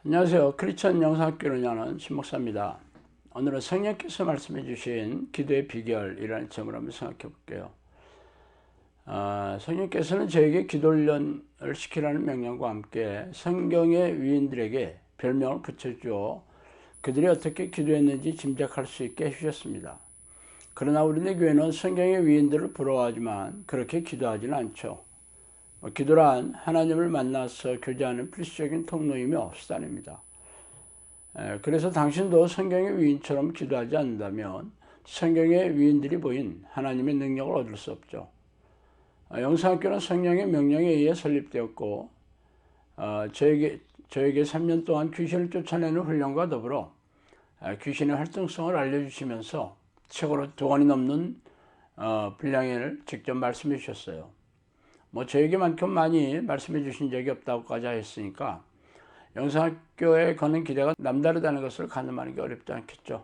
안녕하세요. 크리스천 영상학교를 여는 신목사입니다. 오늘은 성령께서 말씀해 주신 기도의 비결이라는 제목을 한번 생각해 볼게요. 성령께서는 저에게 기도훈련을 시키라는 명령과 함께 성경의 위인들에게 별명을 붙여주어 그들이 어떻게 기도했는지 짐작할 수 있게 해주셨습니다. 그러나 우리네 교회는 성경의 위인들을 부러워하지만 그렇게 기도하지는 않죠. 기도란 하나님을 만나서 교제하는 필수적인 통로이며 수단입니다. 그래서 당신도 성경의 위인처럼 기도하지 않는다면 성경의 위인들이 보인 하나님의 능력을 얻을 수 없죠. 영상학교는 성령의 명령에 의해 설립되었고 저에게 3년 동안 귀신을 쫓아내는 훈련과 더불어 귀신의 활동성을 알려주시면서 최고로 2권이 넘는 분량을 직접 말씀해 주셨어요. 저에게만큼 많이 말씀해 주신 적이 없다고까지 하였으니까 영상학교에 거는 기대가 남다르다는 것을 가늠하는 게 어렵지 않겠죠.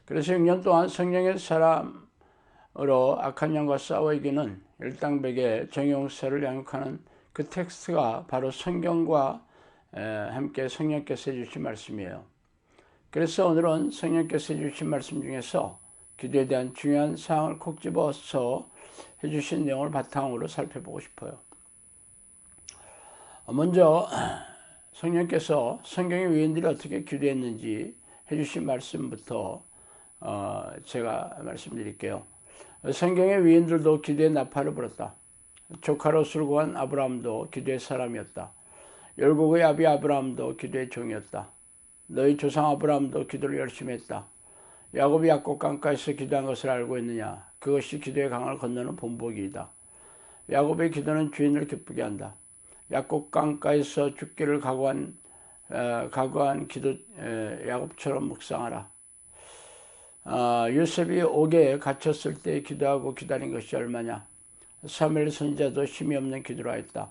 그래서 6년 동안 성령의 사람으로 악한 영과 싸워 이기는 일당백의 정의용서를 양육하는 그 텍스트가 바로 성경과 함께 성령께서 해주신 말씀이에요. 그래서 오늘은 성령께서 해주신 말씀 중에서 기도에 대한 중요한 사항을 콕 집어서 해주신 내용을 바탕으로 살펴보고 싶어요. 먼저 성령께서 성경의 위인들이 어떻게 기도했는지 해주신 말씀부터 제가 말씀드릴게요. 성경의 위인들도 기도의 나팔을 불었다. 조카로 술고한 아브라함도 기도의 사람이었다. 열국의 아비 아브라함도 기도의 종이었다. 너희 조상 아브라함도 기도를 열심히 했다. 야곱이 약곡 강가에서 기도한 것을 알고 있느냐? 그것이 기도의 강을 건너는 본보기이다. 야곱의 기도는 주인을 기쁘게 한다. 약곡 강가에서 죽기를 각오한 기도 야곱처럼 묵상하라. 요셉이 옥에 갇혔을 때 기도하고 기다린 것이 얼마냐? 사무엘 선지자도 쉼이 없는 기도를 하였다.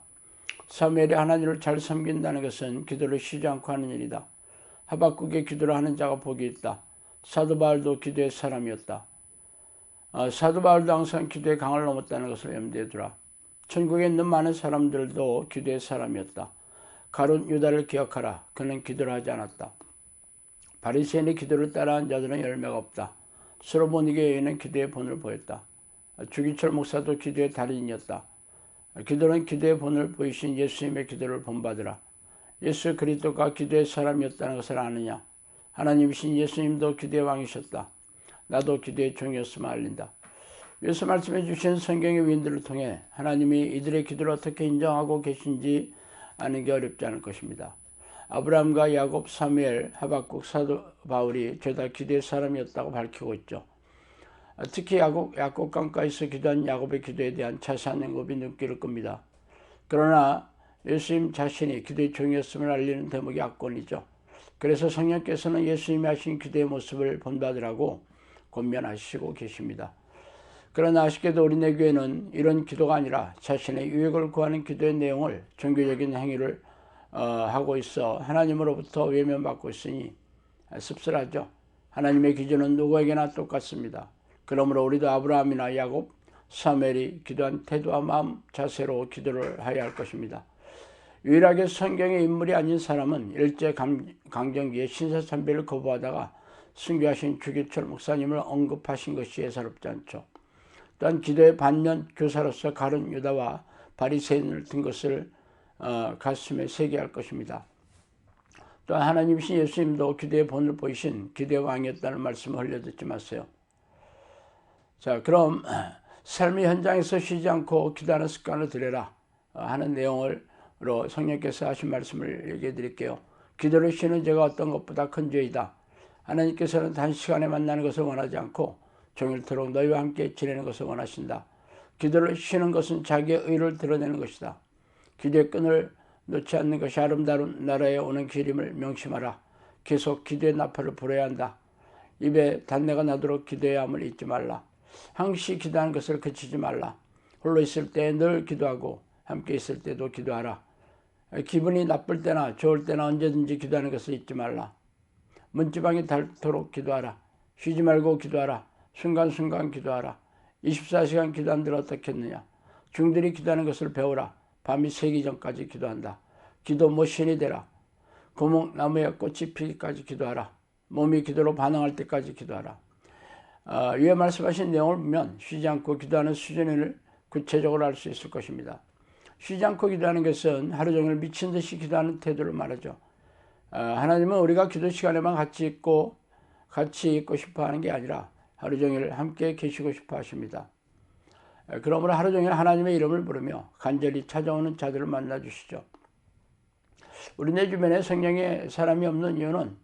사무엘이 하나님을 잘 섬긴다는 것은 기도를 쉬지 않고 하는 일이다. 하박국의 기도를 하는 자가 복이 있다. 사도 바울도 기도의 사람이었다. 사도 바울도 항상 기도의 강을 넘었다는 것을 염두에 두라. 천국에 있는 많은 사람들도 기도의 사람이었다. 가룟 유다를 기억하라. 그는 기도를 하지 않았다. 바리새인의 기도를 따라한 자들은 열매가 없다. 스로보니게 여인은 기도의 본을 보였다. 주기철 목사도 기도의 달인이었다. 기도는 기도의 본을 보이신 예수님의 기도를 본받으라. 예수 그리스도가 기도의 사람이었다는 것을 아느냐? 하나님이신 예수님도 기도의 왕이셨다. 나도 기도의 종이었음을 알린다. 위에서 말씀해 주신 성경의 위인들을 통해 하나님이 이들의 기도를 어떻게 인정하고 계신지 아는 게 어렵지 않을 것입니다. 아브라함과 야곱, 사무엘, 하박국, 사도 바울이 죄다 기도의 사람이었다고 밝히고 있죠. 특히 약곡 강가에서 기도한 야곱의 기도에 대한 자세한 언급이 눈길을 끕니다. 그러나 예수님 자신이 기도의 종이었음을 알리는 대목이 압권이죠. 그래서 성령께서는 예수님이 하신 기도의 모습을 본받으라고 권면하시고 계십니다. 그러나 아쉽게도 우리네 교회는 이런 기도가 아니라 자신의 유익을 구하는 기도의 내용을 종교적인 행위를 하고 있어 하나님으로부터 외면받고 있으니 씁쓸하죠. 하나님의 기준은 누구에게나 똑같습니다. 그러므로 우리도 아브라함이나 야곱, 사무엘이 기도한 태도와 마음, 자세로 기도를 해야 할 것입니다. 유일하게 성경의 인물이 아닌 사람은 일제강점기에 신사참배를 거부하다가 순교하신 주기철 목사님을 언급하신 것이 예사롭지 않죠. 또한 기도의 반면 교사로서 가룟 유다와 바리새인을 든 것을 가슴에 새겨야 할 것입니다. 또한 하나님이신 예수님도 기도의 본을 보이신 기도의 왕이었다는 말씀을 흘려듣지 마세요. 자, 그럼 삶의 현장에서 쉬지 않고 기도하는 습관을 들여라 하는 내용으로 성령께서 하신 말씀을 얘기해 드릴게요. 기도를 쉬는 죄가 어떤 것보다 큰 죄이다. 하나님께서는 단시간에 만나는 것을 원하지 않고 종일토록 너희와 함께 지내는 것을 원하신다. 기도를 쉬는 것은 자기의 의를 드러내는 것이다. 기도의 끈을 놓지 않는 것이 아름다운 나라에 오는 길임을 명심하라. 계속 기도의 나팔을 불어야 한다. 입에 단내가 나도록 기도해야 함을 잊지 말라. 항시 기도하는 것을 그치지 말라. 홀로 있을 때 늘 기도하고 함께 있을 때도 기도하라. 기분이 나쁠 때나 좋을 때나 언제든지 기도하는 것을 잊지 말라. 문지방이 닳도록 기도하라. 쉬지 말고 기도하라. 순간순간 기도하라. 24시간 기도한들 어떻겠느냐. 중들이 기도하는 것을 배우라. 밤이 새기 전까지 기도한다. 기도 모신이 되라. 고목나무에 꽃이 피기까지 기도하라. 몸이 기도로 반응할 때까지 기도하라. 위에 말씀하신 내용을 보면 쉬지 않고 기도하는 수준을 구체적으로 알 수 있을 것입니다. 쉬지 않고 기도하는 것은 하루 종일 미친 듯이 기도하는 태도를 말하죠. 하나님은 우리가 기도 시간에만 같이 있고 싶어 하는 게 아니라 하루 종일 함께 계시고 싶어 하십니다. 그러므로 하루 종일 하나님의 이름을 부르며 간절히 찾아오는 자들을 만나 주시죠. 우리 내 주변에 성령의 사람이 없는 이유는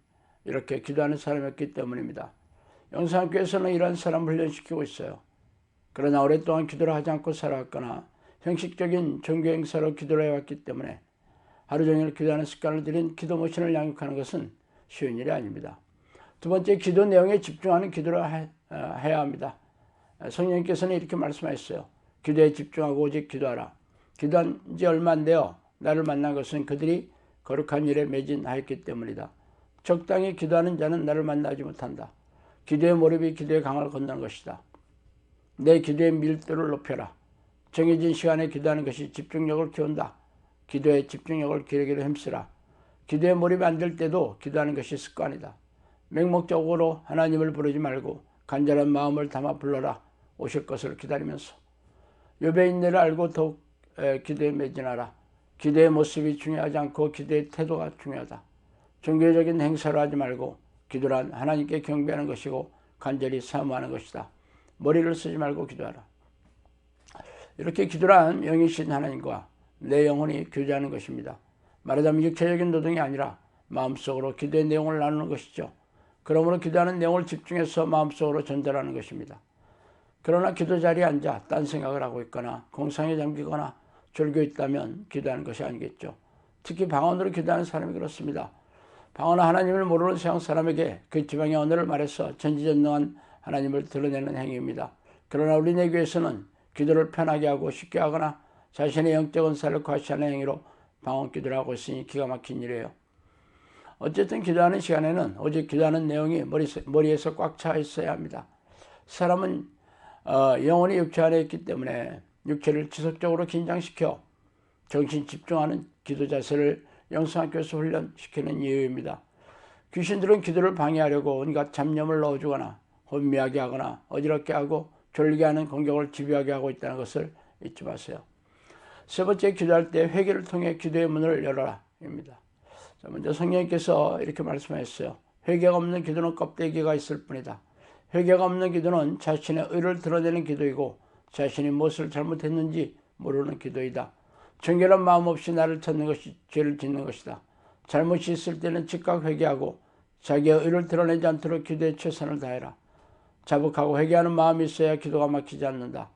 이렇게 기도하는 사람이 없기 때문입니다. 영상교회에서는 이러한 사람을 훈련시키고 있어요. 그러나 오랫동안 기도를 하지 않고 살아왔거나 형식적인 종교 행사로 기도를 해왔기 때문에 하루 종일 기도하는 습관을 들인 기도 모신을 양육하는 것은 쉬운 일이 아닙니다. 두 번째, 기도 내용에 집중하는 기도를 해야 합니다. 성령님께서는 이렇게 말씀하셨어요. 기도에 집중하고 오직 기도하라. 기도한 지 얼마 안 되어 나를 만난 것은 그들이 거룩한 일에 매진하였기 때문이다. 적당히 기도하는 자는 나를 만나지 못한다. 기도의 몰입이 기도의 강을 건너는 것이다. 내 기도의 밀도를 높여라. 정해진 시간에 기도하는 것이 집중력을 키운다. 기도의 집중력을 기르기로 힘쓰라. 기도에 몰입이 안 될 때도 기도하는 것이 습관이다. 맹목적으로 하나님을 부르지 말고 간절한 마음을 담아 불러라. 오실 것을 기다리면서 욥의 인내를 알고 더욱 기도에 매진하라. 기도의 모습이 중요하지 않고 기도의 태도가 중요하다. 종교적인 행사를 하지 말고 기도란 하나님께 경배하는 것이고 간절히 사모하는 것이다. 머리를 쓰지 말고 기도하라. 이렇게 기도란 영이신 하나님과 내 영혼이 교제하는 것입니다. 말하자면 육체적인 노동이 아니라 마음속으로 기도의 내용을 나누는 것이죠. 그러므로 기도하는 내용을 집중해서 마음속으로 전달하는 것입니다. 그러나 기도 자리에 앉아 딴 생각을 하고 있거나 공상에 잠기거나 졸고 있다면 기도하는 것이 아니겠죠. 특히 방언으로 기도하는 사람이 그렇습니다. 방언은 하나님을 모르는 세상 사람에게 그 지방의 언어를 말해서 전지전능한 하나님을 드러내는 행위입니다. 그러나 우리 내교에서는 기도를 편하게 하고 쉽게 하거나 자신의 영적 은사를 과시하는 행위로 방언 기도를 하고 있으니 기가 막힌 일이에요. 어쨌든 기도하는 시간에는 오직 기도하는 내용이 머리에서 꽉 차 있어야 합니다. 사람은 영혼이 육체 안에 있기 때문에 육체를 지속적으로 긴장시켜 정신 집중하는 기도 자세를 영성학교에서 훈련시키는 이유입니다. 귀신들은 기도를 방해하려고 온갖 잡념을 넣어주거나 혼미하게 하거나 어지럽게 하고 졸리게 하는 공격을 집요하게 하고 있다는 것을 잊지 마세요. 세 번째, 기도할 때 회개를 통해 기도의 문을 열어라 입니다. 먼저 성령님께서 이렇게 말씀하셨어요. 회개가 없는 기도는 껍데기가 있을 뿐이다. 회개가 없는 기도는 자신의 의를 드러내는 기도이고 자신이 무엇을 잘못했는지 모르는 기도이다. 정결한 마음 없이 나를 찾는 것이 죄를 짓는 것이다. 잘못이 있을 때는 즉각 회개하고 자기의 의를 드러내지 않도록 기도에 최선을 다해라. 자복하고 회개하는 마음이 있어야 기도가 막히지 않는다.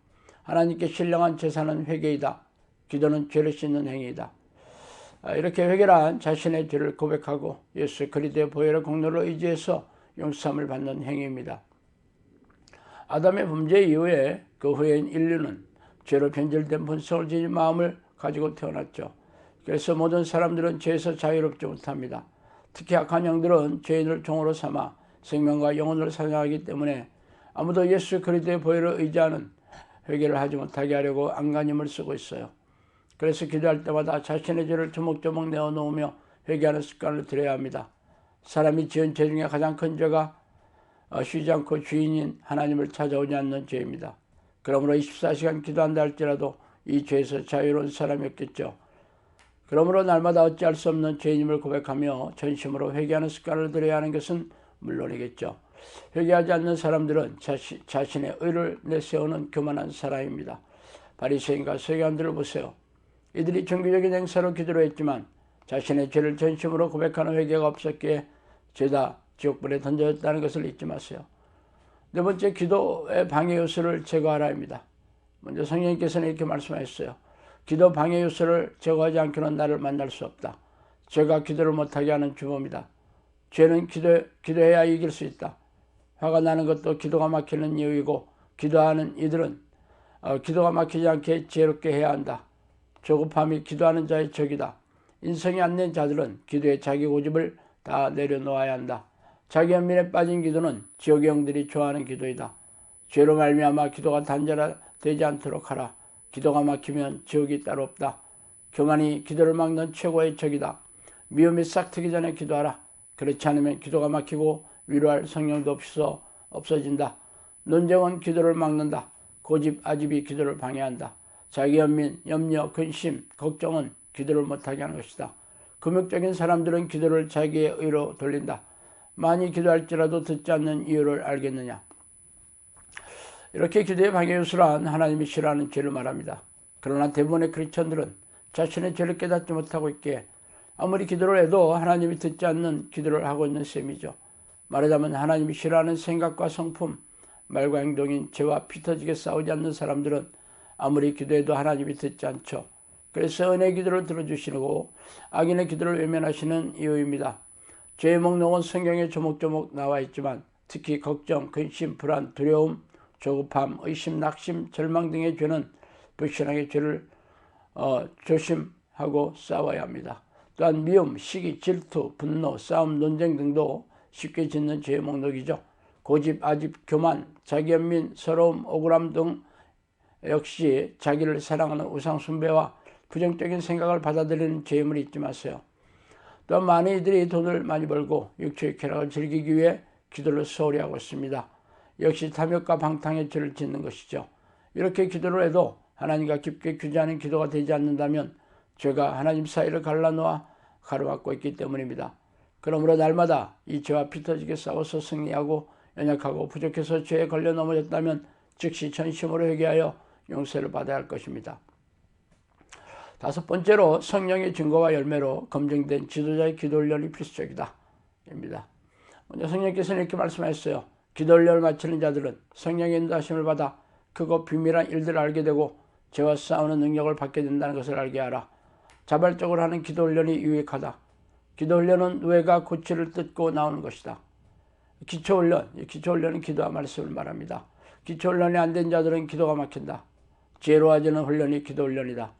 하나님께 신령한 제사는 회개이다. 기도는 죄를 씻는 행위이다. 이렇게 회개란 자신의 죄를 고백하고 예수 그리스도의 보혈의 공로를 의지해서 용서함을 받는 행위입니다. 아담의 범죄 이후에 그 후에인 인류는 죄로 변질된 본성을 지닌 마음을 가지고 태어났죠. 그래서 모든 사람들은 죄에서 자유롭지 못합니다. 특히 악한 영들은 죄인을 종으로 삼아 생명과 영혼을 사냥하기 때문에 아무도 예수 그리스도의 보혈을 의지하는 회개를 하지 못하게 하려고 안간힘을 쓰고 있어요. 그래서 기도할 때마다 자신의 죄를 조목조목 내어놓으며 회개하는 습관을 들여야 합니다. 사람이 지은 죄 중에 가장 큰 죄가 쉬지 않고 주인인 하나님을 찾아오지 않는 죄입니다. 그러므로 24시간 기도한다 할지라도 이 죄에서 자유로운 사람이 없겠죠. 그러므로 날마다 어찌할 수 없는 죄인임을 고백하며 전심으로 회개하는 습관을 들여야 하는 것은 물론이겠죠. 회개하지 않는 사람들은 자신의 의를 내세우는 교만한 사람입니다. 바리새인과 서기관들을 보세요. 이들이 종교적인 행사로 기도를 했지만 자신의 죄를 전심으로 고백하는 회개가 없었기에 죄다 지옥불에 던져졌다는 것을 잊지 마세요. 네 번째, 기도의 방해 요소를 제거하라입니다. 먼저 성령님께서는 이렇게 말씀하셨어요. 기도 방해 요소를 제거하지 않고는 나를 만날 수 없다. 죄가 기도를 못하게 하는 주범이다. 죄는 기도해야 이길 수 있다. 화가 나는 것도 기도가 막히는 이유이고 기도하는 이들은 기도가 막히지 않게 지혜롭게 해야 한다. 조급함이 기도하는 자의 적이다. 인성이 안 된 자들은 기도에 자기 고집을 다 내려놓아야 한다. 자기 연민에 빠진 기도는 지옥의 영들이 좋아하는 기도이다. 죄로 말미암아 기도가 단절되지 않도록 하라. 기도가 막히면 지옥이 따로 없다. 교만이 기도를 막는 최고의 적이다. 미움이 싹 트기 전에 기도하라. 그렇지 않으면 기도가 막히고 위로할 성령도 없어진다. 논쟁은 기도를 막는다. 고집, 아집이 기도를 방해한다. 자기 연민, 염려, 근심, 걱정은 기도를 못하게 하는 것이다. 금욕적인 사람들은 기도를 자기의 의로 돌린다. 많이 기도할지라도 듣지 않는 이유를 알겠느냐. 이렇게 기도의 방해 요소란 하나님이 싫어하는 죄를 말합니다. 그러나 대부분의 크리스천들은 자신의 죄를 깨닫지 못하고 있기에 아무리 기도를 해도 하나님이 듣지 않는 기도를 하고 있는 셈이죠. 말하자면 하나님이 싫어하는 생각과 성품, 말과 행동인 죄와 피 터지게 싸우지 않는 사람들은 아무리 기도해도 하나님이 듣지 않죠. 그래서 은혜의 기도를 들어주시고 악인의 기도를 외면하시는 이유입니다. 죄의 목록은 성경에 조목조목 나와 있지만 특히 걱정, 근심, 불안, 두려움, 조급함, 의심, 낙심, 절망 등의 죄는 불신앙의 죄를 조심하고 싸워야 합니다. 또한 미움, 시기, 질투, 분노, 싸움, 논쟁 등도 쉽게 짓는 죄의 목록이죠. 고집, 아집, 교만, 자기연민, 서러움, 억울함 등 역시 자기를 사랑하는 우상 숭배와 부정적인 생각을 받아들이는 죄임을 잊지 마세요. 또한 많은 이들이 돈을 많이 벌고 육체의 쾌락을 즐기기 위해 기도를 소홀히 하고 있습니다. 역시 탐욕과 방탕의 죄를 짓는 것이죠. 이렇게 기도를 해도 하나님과 깊게 교제하는 기도가 되지 않는다면 죄가 하나님 사이를 갈라놓아 가로막고 있기 때문입니다. 그러므로 날마다 이 죄와 피 터지게 싸워서 승리하고 연약하고 부족해서 죄에 걸려 넘어졌다면 즉시 전심으로 회개하여 용서를 받아야 할 것입니다. 다섯 번째로 성령의 증거와 열매로 검증된 지도자의 기도 훈련이 필수적이다. 입니다. 먼저 성령께서는 이렇게 말씀하셨어요. 기도 훈련을 마치는 자들은 성령의 인도하심을 받아 크고 비밀한 일들을 알게 되고 죄와 싸우는 능력을 받게 된다는 것을 알게 하라. 자발적으로 하는 기도 훈련이 유익하다. 기도 훈련은 누에가 고치를 뜯고 나오는 것이다. 기초훈련은 기도와 말씀을 말합니다. 기초훈련이 안 된 자들은 기도가 막힌다. 지혜로워지는 훈련이 기도 훈련이다.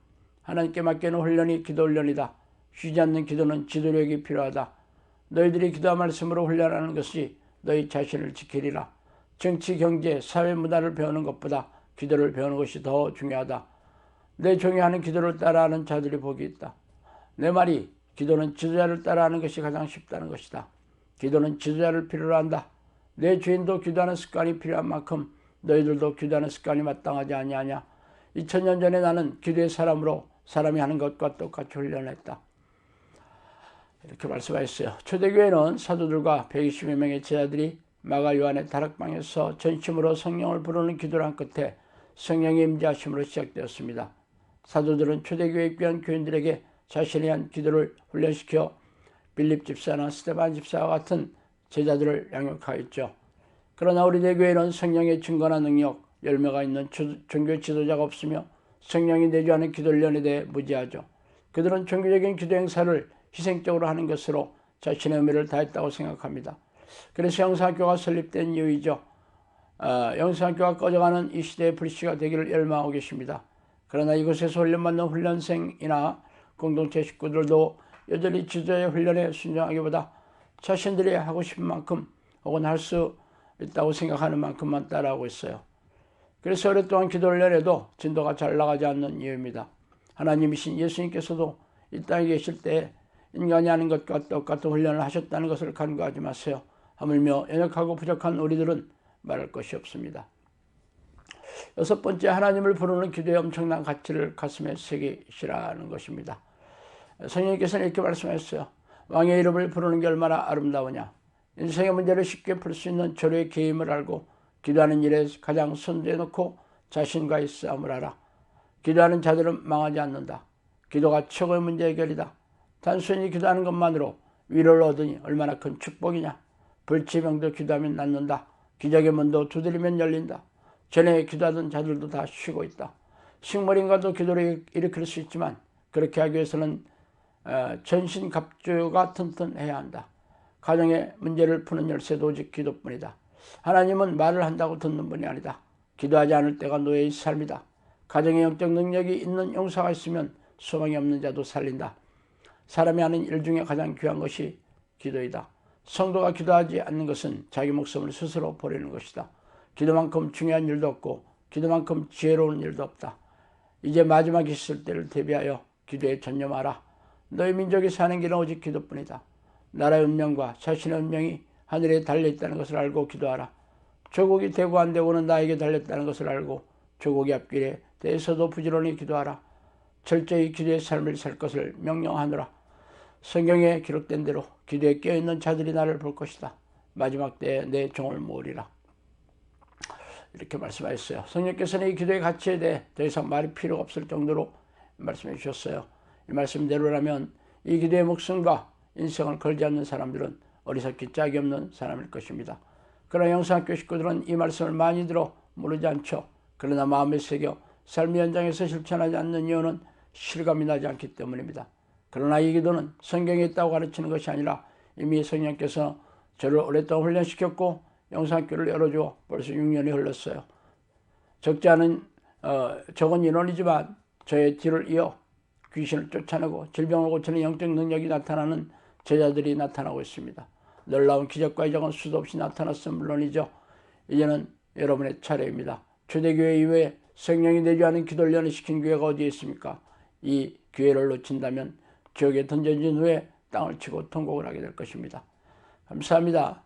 하나님께 맡기는 훈련이 기도 훈련이다. 쉬지 않는 기도는 지도력이 필요하다. 너희들이 기도와 말씀으로 훈련하는 것이 너희 자신을 지키리라. 정치, 경제, 사회 문화를 배우는 것보다 기도를 배우는 것이 더 중요하다. 내 종이 하는 기도를 따라하는 자들이 복이 있다. 내 말이 기도는 지도자를 따라하는 것이 가장 쉽다는 것이다. 기도는 지도자를 필요로 한다. 내 주인도 기도하는 습관이 필요한 만큼 너희들도 기도하는 습관이 마땅하지 아니하냐. 2000년 전에 나는 기도의 사람으로 사람이 하는 것과 똑같이 훈련했다. 이렇게 말씀하셨어요. 초대교회는 사도들과 120여 명의 제자들이 마가 요한의 다락방에서 전심으로 성령을 부르는 기도를 한 끝에 성령의 임재하심으로 시작되었습니다. 사도들은 초대교회에 입교한 교인들에게 자신에 대한 기도를 훈련시켜 빌립 집사나 스데반 집사와 같은 제자들을 양육하였죠. 그러나 우리 대교회는 성령의 증거나 능력, 열매가 있는 종교 지도자가 없으며 성령이 내주하는 기도 훈련에 대해 무지하죠. 그들은 종교적인 기도 행사를 희생적으로 하는 것으로 자신의 의미를 다했다고 생각합니다. 그래서 영성학교가 설립된 이유이죠. 영성학교가 꺼져가는 이 시대의 불씨가 되기를 열망하고 계십니다. 그러나 이곳에서 훈련받는 훈련생이나 공동체 식구들도 여전히 지도자의 훈련에 순종하기보다 자신들이 하고 싶은 만큼 혹은 할 수 있다고 생각하는 만큼만 따라하고 있어요. 그래서 오랫동안 기도 훈련에도 진도가 잘 나가지 않는 이유입니다. 하나님이신 예수님께서도 이 땅에 계실 때 인간이 하는 것과 똑같은 훈련을 하셨다는 것을 간과하지 마세요. 하물며 연약하고 부족한 우리들은 말할 것이 없습니다. 여섯 번째, 하나님을 부르는 기도의 엄청난 가치를 가슴에 새기시라는 것입니다. 성령님께서는 이렇게 말씀하셨어요. 왕의 이름을 부르는 게 얼마나 아름다우냐. 인생의 문제를 쉽게 풀 수 있는 조류의 계임을 알고 기도하는 일에 가장 선두에 놓고 자신과의 싸움을 하라. 기도하는 자들은 망하지 않는다. 기도가 최고의 문제 해결이다. 단순히 기도하는 것만으로 위로를 얻으니 얼마나 큰 축복이냐. 불치병도 기도하면 낫는다. 기적의 문도 두드리면 열린다. 전에 기도하던 자들도 다 쉬고 있다. 식물인간도 기도를 일으킬 수 있지만 그렇게 하기 위해서는 전신갑주가 튼튼해야 한다. 가정의 문제를 푸는 열쇠도 오직 기도뿐이다. 하나님은 말을 한다고 듣는 분이 아니다. 기도하지 않을 때가 노예의 삶이다. 가정의 영적 능력이 있는 용사가 있으면 소망이 없는 자도 살린다. 사람이 하는 일 중에 가장 귀한 것이 기도이다. 성도가 기도하지 않는 것은 자기 목숨을 스스로 버리는 것이다. 기도만큼 중요한 일도 없고 기도만큼 지혜로운 일도 없다. 이제 마지막 있을 때를 대비하여 기도에 전념하라. 너희 민족이 사는 길은 오직 기도뿐이다. 나라의 운명과 자신의 운명이 하늘에 달려있다는 것을 알고 기도하라. 조국이 되고 안 되고는 나에게 달렸다는 것을 알고 조국의 앞길에 대해서도 부지런히 기도하라. 철저히 기도의 삶을 살 것을 명령하노라. 성경에 기록된 대로 기도에 깨어있는 자들이 나를 볼 것이다. 마지막 때에 내 종을 모으리라. 이렇게 말씀하셨어요. 성령께서는 이 기도의 가치에 대해 더 이상 말이 필요가 없을 정도로 말씀해 주셨어요. 이 말씀대로라면 이 기도의 목숨과 인생을 걸지 않는 사람들은 어리석기 짝이 없는 사람일 것입니다. 그러나 영상학교 식구들은 이 말씀을 많이 들어 모르지 않죠. 그러나 마음에 새겨 삶의 현장에서 실천하지 않는 이유는 실감이 나지 않기 때문입니다. 그러나 이 기도는 성경에 있다고 가르치는 것이 아니라 이미 성령께서 저를 오랫동안 훈련시켰고 영상학교를 열어주어 벌써 6년이 흘렀어요. 적은 인원이지만 저의 뒤를 이어 귀신을 쫓아내고 질병을 고치는 영적 능력이 나타나는 제자들이 나타나고 있습니다. 놀라운 기적과 이적은 수도 없이 나타났으면 물론이죠. 이제는 여러분의 차례입니다. 초대교회 이외에 성령이 내주하는 기도를 연회시킨 교회가 어디에 있습니까? 이 기회를 놓친다면 지옥에 던져진 후에 땅을 치고 통곡을 하게 될 것입니다. 감사합니다.